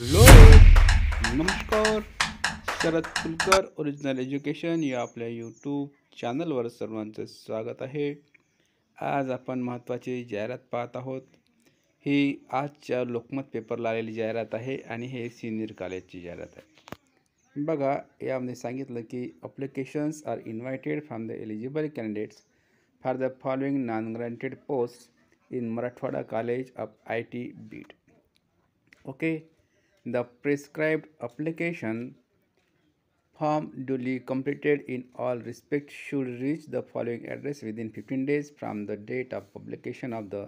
Hello नमस्कार. Sharad Kulkar original education या आपल्या यूट्यूब चॅनलवर सर्वांचं स्वागत आहे. आज आपण महत्त्वाची जाहिरात पाहत आहोत. ही आजच्या लोकमत पेपरला आलेली जाहिरात आहे आणि हे सिनियर कॉलेजची जाहिरात आहे. बघा, यामध्ये सांगितलं की applications are invited from the eligible candidates for the following non granted post in Marathwada college of IT Beed. Okay. The prescribed application form duly completed in all respects should reach the following address within 15 days from the date of publication of the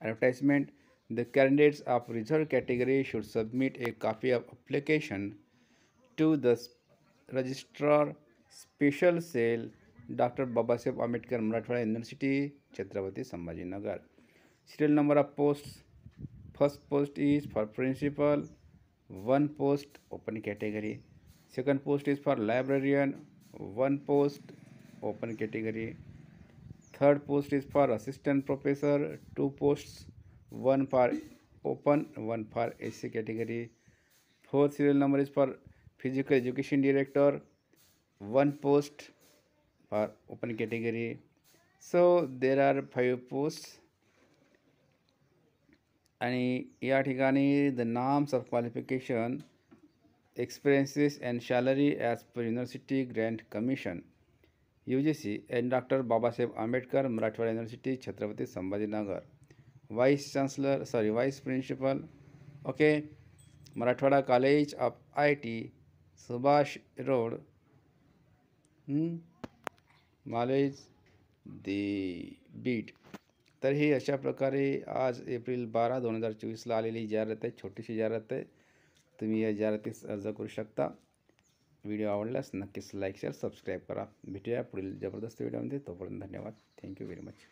advertisement. The candidates of reserved category should submit a copy of application to the registrar, special cell, Dr. Babasaheb Ambedkar, Marathwada University, Chhatrapati Sambhajinagar. Serial number of posts. First post is for principal, one post open category. Second post is for librarian, one post open category. Third post is for assistant professor, two posts, one for open, one for SC category. Fourth serial number is for physical education director, one post for open category. So there are 5 posts. आणि या ठिकाणी the norms of qualification, experiences and salary as per University Grant Commission UGC and Dr. Babasaheb Ambedkar, Marathwada University, Chhatrapati Sambhajinagar. Vice Principal, okay, Marathwada College of IT, Subhash Road, Knowledge the Beat. तर ही अशा प्रकारे आज April 12, 2024ला आलेली जाहिरात आहे. छोटीशी जाहिरात आहे. तुम्ही या जाहिरातीस अर्ज करू शकता. व्हिडिओ आवडल्यास नक्कीच लाईक, शेअर, सबस्क्राईब करा. भेटूया पुढील जबरदस्त व्हिडिओमध्ये. तोपर्यंत धन्यवाद. Thank you very much.